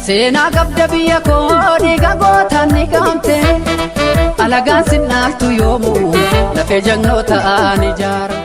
Seenaa qabda biyya koo dhiiga gootaan ni qaamte alagaan sinnaaltu yoomuu lafee jagnoo ta'an ijaara.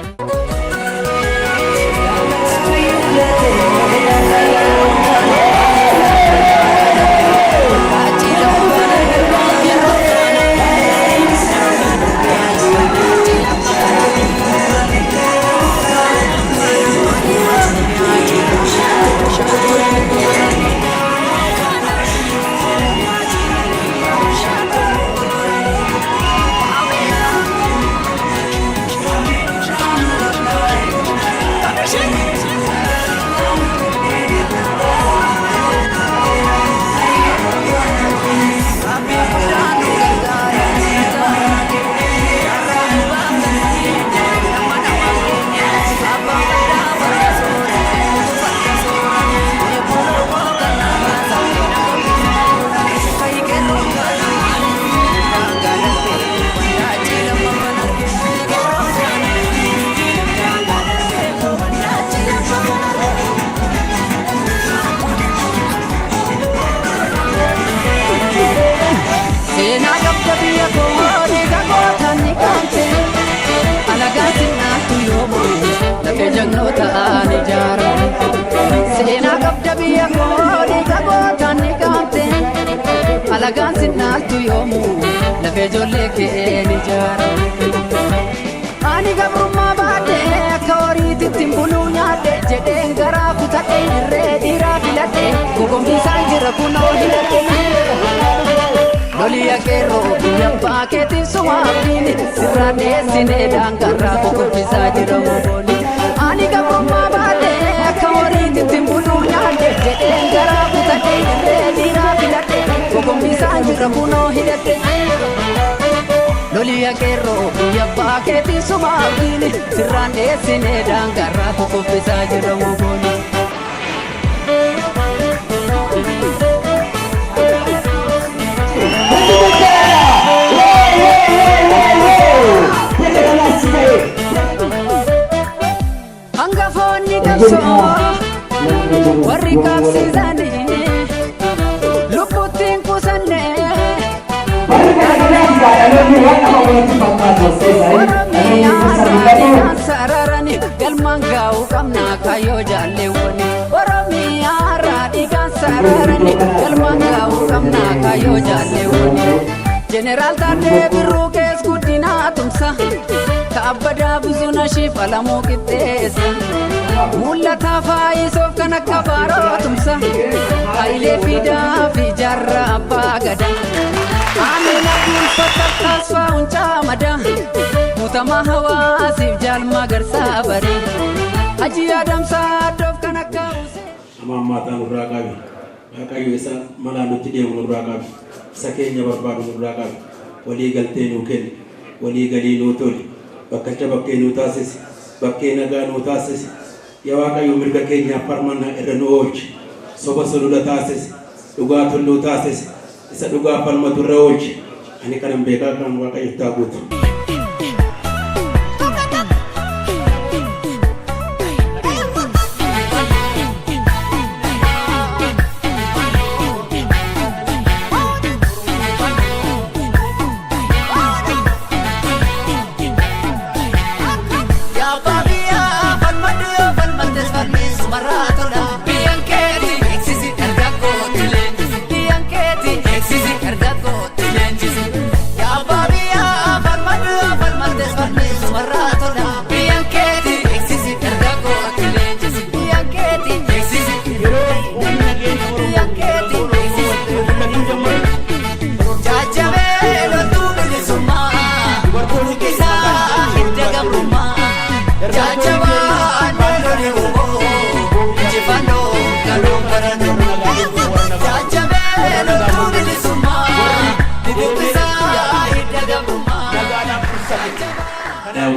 Alagaan sinnaaltu yoomuu lafee ijoollee kee ni ijaara. Ani gabrummaa baadhee akka horiititti buluu nyaadhe jedheen garaa kutadhee irree dhiiraa filadhee gogombiisaan jira kunoo hidhadhee. Lolii akeeroo biyya abbaa keetiif sumaabdiin sirraa dhiyeessinee daangarraa gogombiisaa jira mobooli. Ani gabrummaa baadhee akka horiititti buluu nyaadhe jedheen garaa kutadhee irree dhiiraa filadhee gogombiisaan jira kunoo hidhadhee. Lolii akeeroo biyya abbaa keetiif sumaabdiin sirraa dhiyeessinee daangarraa gogombiisaa jira mobooli. Hangafoonni qabsoo warri qabsiisanii lubbuttiin qusannee Oromiyaan sararanii galmaan gaa'uu qabnaa kaayyoo jaalleewwanii. Oromiyaan raadhigaan sararanii galmaan gaa'uu qabnaa kaayyoo jaalleewwanii. Jeneraal Taaddasaa Birruu kees guddinaa tumsa kaabbadaa buzuna shifalamuu qixxeessa. Mul'ataa faayisoof kan akka baaroo tumsa Hayilee Fidaa fi Jaarraa Abbaa Gadaa. Amina Bulfata Taasfaa Huncaa Madaa Mutamaa Hawaasiif Jaalmaa Garsaa Baree Hajii Adamsaa Doof kan akka Amaammaataa nurraa qabi. Waaqayyo isa malaa nutti deemu nurraa qabi. Isa keenya barbaadu nurraa qabi. Walii galtee nuu kenni. Walii galii nuu toli. Bakkacha bakkee nuu taasisi. Bakkee nagaa nuu taasisi. Yaa Waaqayyo mirga keenyaaf falmannaa irra nu oolchi. Soba sulula taasisi. Dhugaa tulluu taasisi. Isa dhugaa falmatu irra oolchi. Ani kanan beekaa kan Waaqayyo taa guutu.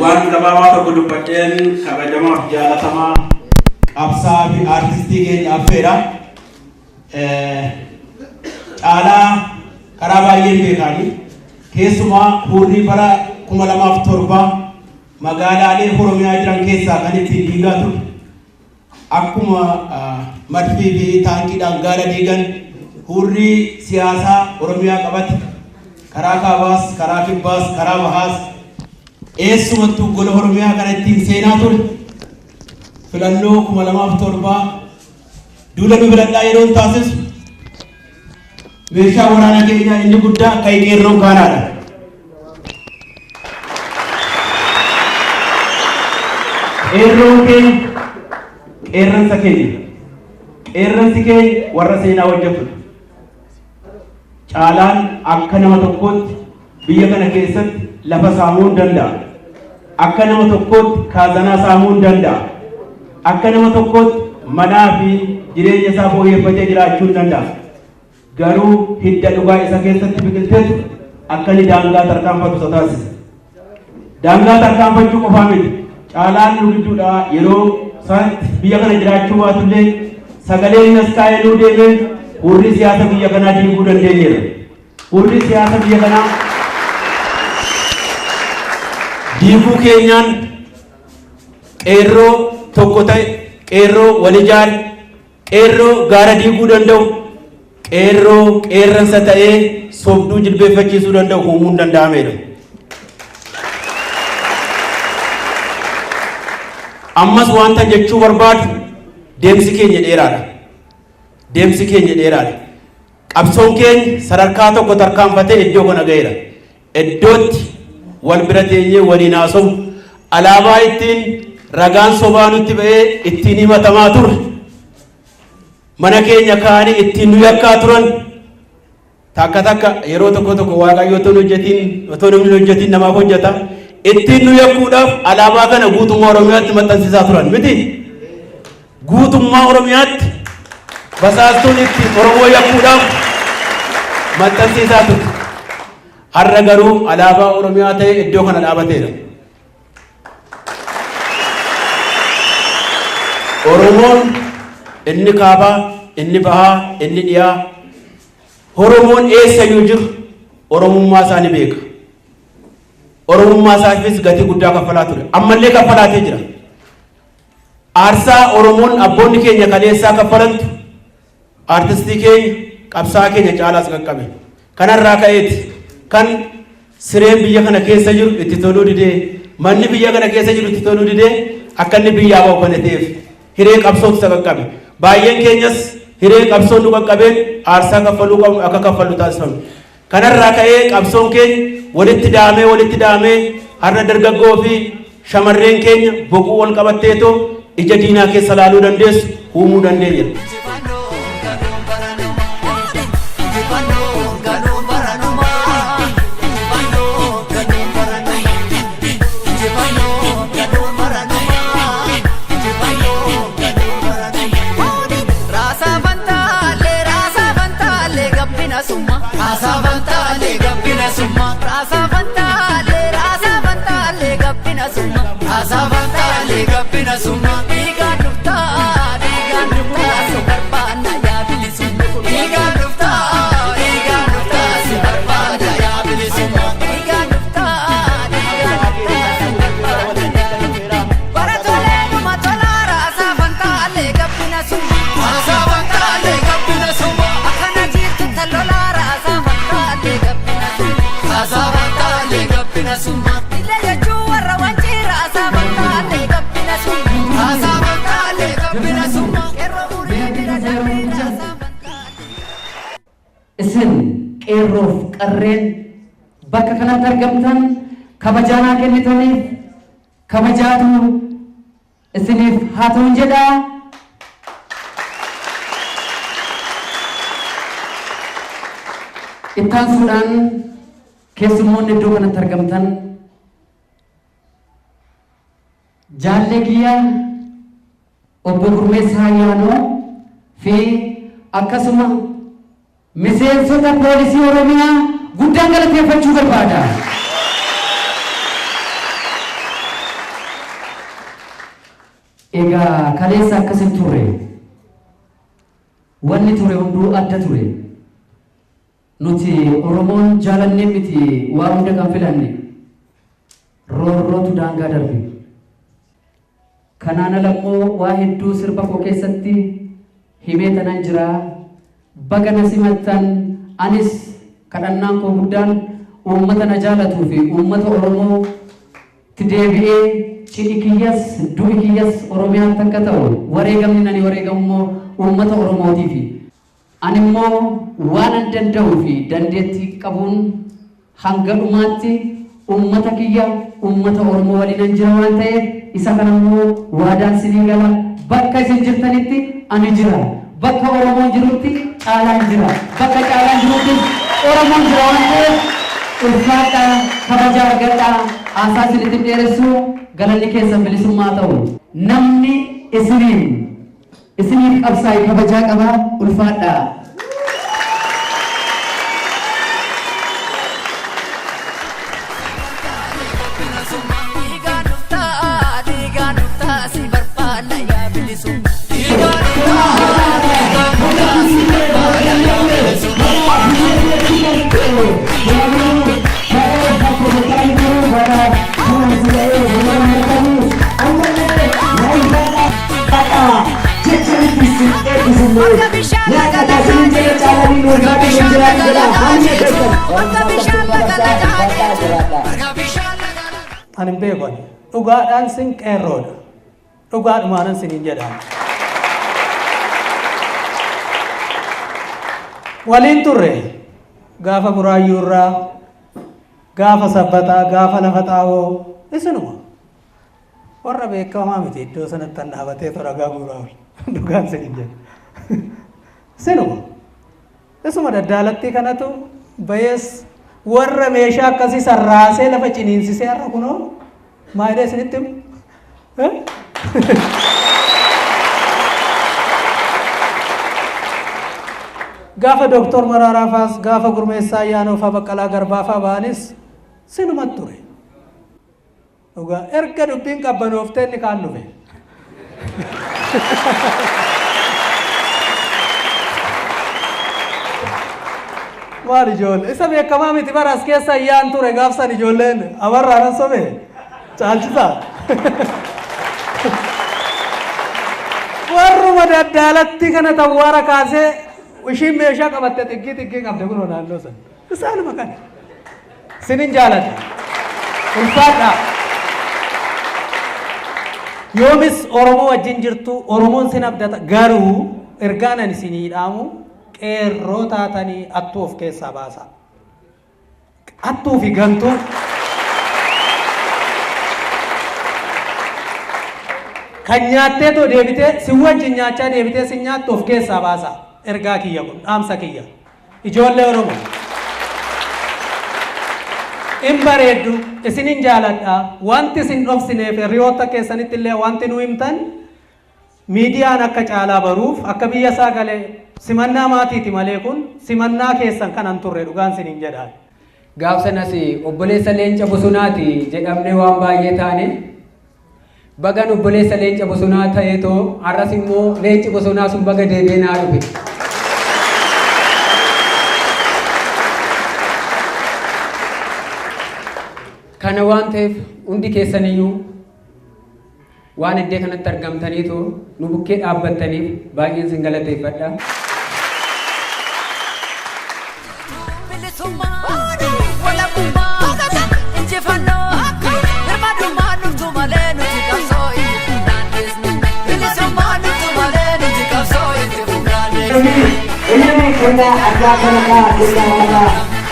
Waan gabaabaa tokko dubbadheen kabajamaaf jaalatamaa qabsaa fi aartistii keenya affeera. Caalaa karaa baay'een beekanii keessumaa hurrii bara 2007 magaalaalee Oromiyaa jiran keessaa kan ittiin diigaa ture. Akkuma madfii fi taankiidhaan gaara diigan hurri siyaasaa Oromiyaa qabate karaa kaabaas, karaa kibbaas, karaa bahaas eessumattuu gola Oromiyaa kana ittiin seenaa ture. Filannoo 2007 duula nu biradhaa yeroo taasisu meeshaa waraana keenyaa inni guddaa akka qeerroon kaanaadha. Qeerroon keenya qeerransa keenya. Qeerransi keenya warra seenaa hojjetudha. Caalaan akka nama tokkootti biyya kana keessatti lafa saamuu hin danda'a. Akka nama tokkootti kaazanaa saamuu hin danda'a. Akka nama tokkootti manaa fi jireenya isaa fooyyeffatee jiraachuu hin danda'a. Garuu hidda dhugaa isa keessatti biqilteetu akka inni daangaa tarkaanfatu isa taasisa. Daangaa tarkaanfachuu qofaa miti. Caalaan nu gidduudhaa yeroo isaatti biyya kana jiraachuu baatullee sagaleen as kaa'ee nuu deemee hurri siyaasa biyya kanaa diiguu dandeenyeera. Hurri siyaasa biyya kanaa diiguu keenyaan qeerroo tokko ta'e, qeerroo wal ijaare, qeerroo gaara diiguu danda'u, qeerroo qeerransa ta'ee sobduu jilbeeffachiisuu danda'u uumuun danda'ameera. Ammas wanta jechuu barbaadu deemsi keenya dheeraadha. Deemsi keenya dheeraadha. Qabsoon keenya sadarkaa tokko tarkaanfatee iddoo kana ga'eera. Iddootti wal bira teenyee waliin haasawu alaabaa ittiin ragaan sobaa nutti ba'ee ittiin himatamaa ture. Mana keenya kaanii ittiin nu yakkaa turan. Takka takka yeroo tokko waaqayyo otoo namni hojjetiin namaaf hojjeta. Ittiin nu yakkuudhaaf alaabaa kana guutummaa Oromiyaatti maxxansiisaa turan miti. Guutummaa Oromiyaatti basaastuun itti Oromoo yakkuudhaaf maxxansiisaa ture. Har'a garuu alaabaa Oromiyaa ta'e iddoo kana dhaabateera. Oromoon inni kaabaa, inni bahaa, inni dhiyaa. Oromoon eessayyuu jiru Oromummaa isaa ni beeka. Oromummaa isaafis gatii guddaa kaffalaa ture. Ammallee kaffalaatee jira. Aarsaa Oromoon abboonni keenya kaleessaa kaffalantu artistii keenya qabsaa keenya caalaas qaqqabe. Kanarraa ka'eeti kan sireen biyya kana keessa jiru itti toluu didee, manni biyya kana keessa jiru itti toluu didee akka inni biyyaa bahu kana ta'eef hiree qabsootu isa qaqqabe. Baay'een keenyas hiree qabsoon nu qaqqabeen aarsaa kaffaluu qabu akka kaffallu taasifame. Kanarraa ka'ee qabsoon keenya walitti daamee har'a dargaggoo fi shamarreen keenya boquu wal qabatteetoo ija diinaa keessa laaluu dandeessu uumuu dandeenya. Gabbina summa dhiigaan dhuftaa si barbaadna yaa bilisumma. Dhiigaan dhuftaa si barbaadna yaa bilisumma. Dhiigaan dhuftaa si barbaadna yaa bilisumma. Bara tolee numa tolaa raasaa fantaalee gabbina summa. Raasaa fantaalee gabbina summa. Akkana jirtu talolaa raasaa fantaalee gabbina summa. Raasaa fantaalee gabbina summa. Illee jechuu warra wancii raasaa fantaalee. Isin qeerroof qarreen bakka kanatti argamtan kabajaanaa kennitaniif kabajaatu isiniif haa ta'uun jedhaa. Ittaansuudhaan keessummoonni iddoo kanatti argamtan jaallee kiyya obbo Gurmeessaa Ayyaanoo fi akkasuma miseensota poolisii Oromiyaa guddaan galateeffachuu barbaada. Egaa kaleessa akkasin ture. Wanni ture hunduu adda ture. Nuti Oromoon jaalannee miti waa hunda kan filanne. Roorrootu daangaa darbe. Kanaan alammoo waa hedduu sirba koo keessatti himee tanan jira. baga na simattan anis kadhannaan koo guddaan uummata na jaalatuu fi uummata Oromoo deebi'ee cidhi kiyyas du'i kiyyas Oromiyaan takka ta'u wareegamni nani wareegamummoo uummata Oromootiifi ani immoo waan an danda'uu fi dandeettii qabuun hanga dhumaatti uummata kiyya uummata Oromoo waliin jira waan ta'eef isa kana immoo waadaan sinii gala bakka isin jirtanitti ani jira bakka Oromoon jirutti Caalaan jira bakka Caalaan jirutti Oromoon jira waan ta'eef ulfaadhaa kabajaa argadhaa aasaa isinitti dheeressuu galanni keessan bilisummaa ta'u namni isiniif qabsaa'e kabajaa qabaa ulfaadhaa. Anin beekon dhugaadhaan sin qeerroodha dhugaadhumaanan sinin jedhaan waliin turre gaafa buraayyuu irraa gaafa sabbataa gaafa lafa xaawoo isinuma warra beekamaa miti iddoo sanatti an dhaabatee toragaa guuraa dhugaan sinin jedha isinuma isuma daddaalattii kanatu bayees warra meeshaa akkasii sarraasee lafa ciniinsisee har'a kunoo maayidee isinitti gaafa Dooktor Maraaraa faas gaafa Gurmeessaa Ayyaanoo faa Baqqalaa Garbaa faa ba'anis sinumatti ture dhugaa erga dubbiin qabbanooftee inni kaan dhufe maal ijoollee isa beekamaa miti baras keessa Ayyaan ture gaafsan ijoolleen abarraanan sobe caalchisaa warruma daddaalatti kana tawwaara kaasee ishiin meeshaa qabatte xiggii qabde kunoo naannoo san isaanuma kana sinin jaaladha ulfaadha yoomis Oromoo wajjin jirtu Oromoon sin abdata garuu ergaanan isinii dhaamu qeerroo taatanii attuu of keessaa baasa attuu fi gantuu kan nyaattee too deebitee si wajjin nyaachaa deebitee si nyaattu of keessaa baasa ergaa kiyya kun dhaamsa kiyya ijoollee Oromoo in bareeddu isinin jaaladha wanti isin dhofsineef hiriyoota keessanitti illee wanti nu himtan miidiyaan akka Caalaa baruuf akka biyya isaa galee simannaa maatiiti malee kun simannaa keessan kanan turre dhugaan sinin jedhaan gaafsanas obboleessa leenca bosonaati jedhamne waan baay'ee taane bagan obboleessa leenca bosonaa ta'eetoo har'as immoo leenci bosonaa sun baga deebi'ee naa dhufe kana waan ta'eef hundi keessaniyyuu waan iddoo kanatti argamtaniitu nu bukkee dhaabbattaniif baay'een sin galateeffadha. Ini kena ada kena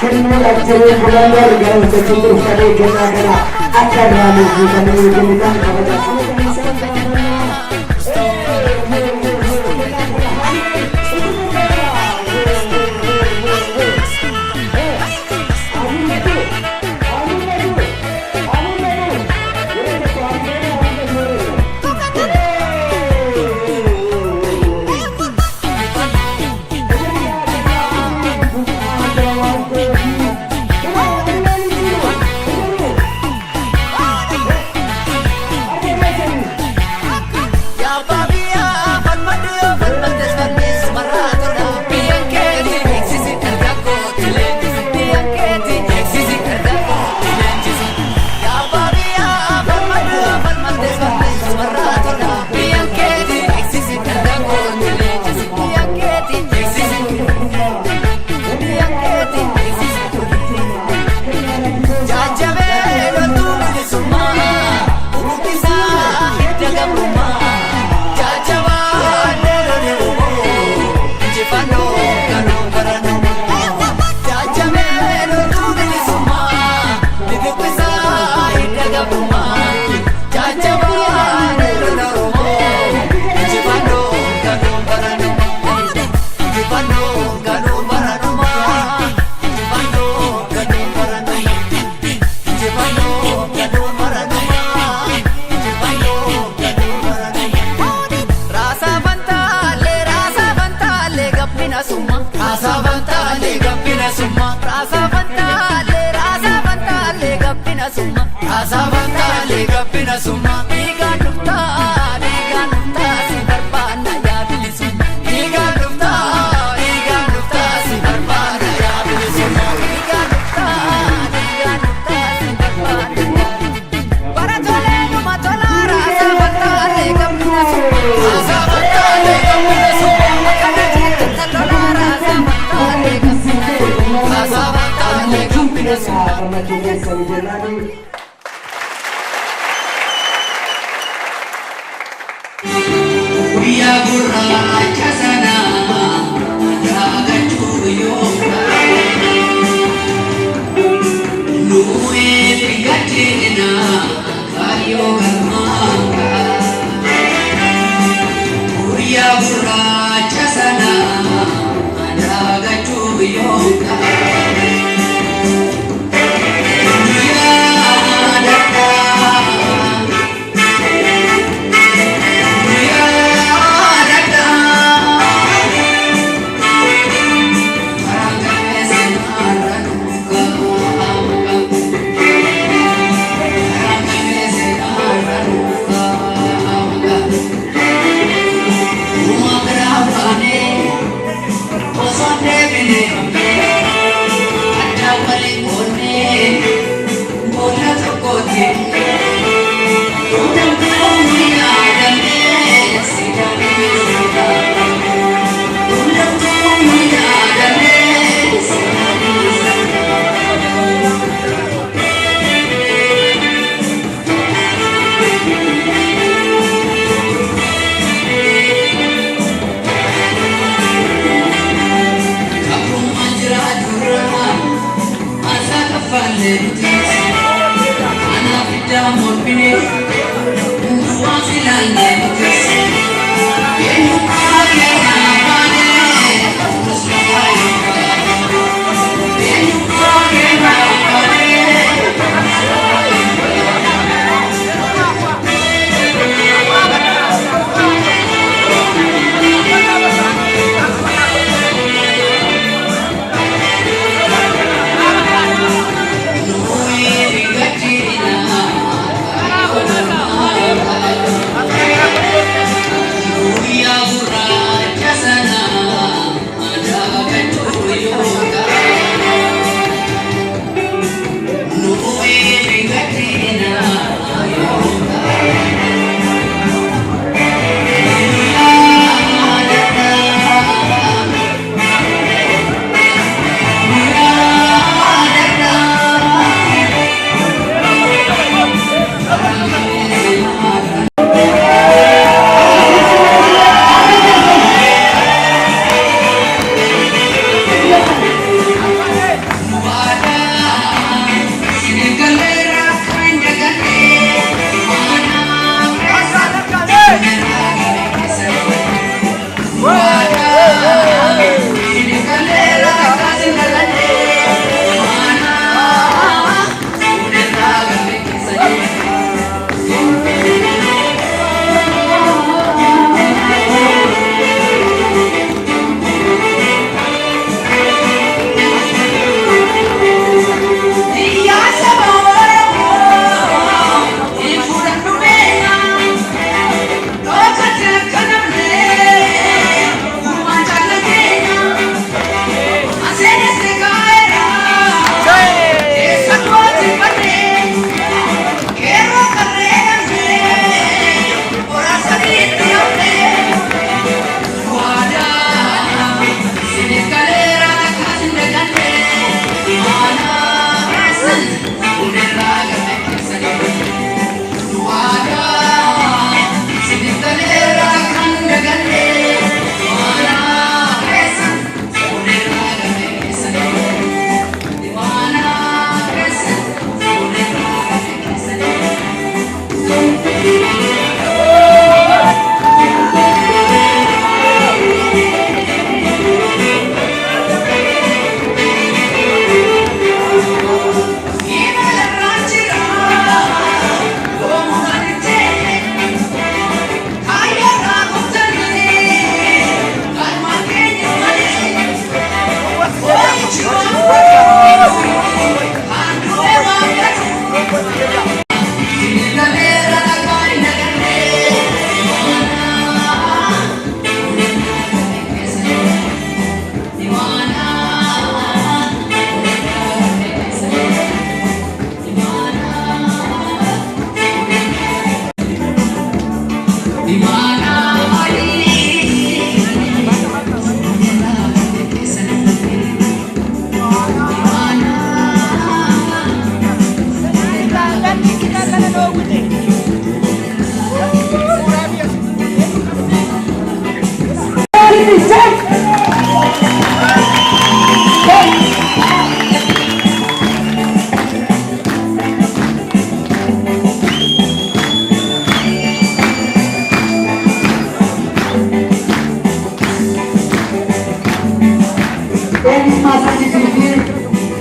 kena ajari bulannya dengan sesuatu sekali kena akan lalu kita menunjukkan kepada gabbina summa dhiigaan dhuftaa si barbaanna yaa bilisummaa dhiigaan dhuftaa si barbaanna yaa bilisummaa dhiigaan dhuftaa si barbaanna bara tolee numa tolaa raasa battaalee gabbina summaa raasa battaalee gabbina summaa kana jeetti tolaa raasa battaalee gabbina summaa raasa battaalee gabbina summaa Guyyaa gurraacha sana daagachuu yooma nuwee figacheena kaayyoo galmaanga guyyaa gurraacha sana daagachuu yooma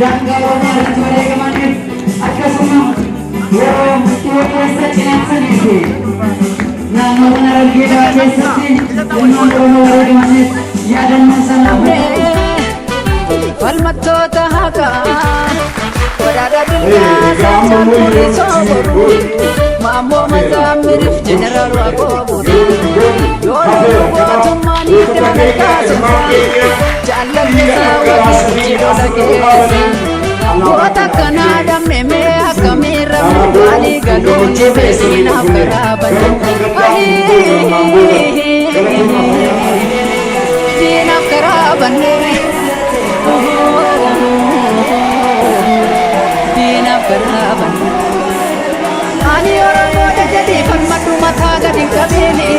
daangaa oromoo irratti wareegamaniif akkasuma yeroo dhiyoo keessa cinaaksanii fi naannoo kana Harargeedhaa keessatti ilmaan oromoo wareegamaniif yaadannoo sanaaf falmattoota haqaa waraana biyyaa seetaan murii sooboru maammoo mazaamiriif jeneraal waaqoobuudha yoo loluu gootummaan itti magargaasisa jaallallisaa wajjin lola geessa goota akkanaa dhamme mee akkamiirra maalii galuun beesiinaaf garaaban diinaaf garaabanne diinaaf garaabanne ani oromoodha jedhii falmadhu mataa gadi qabeeni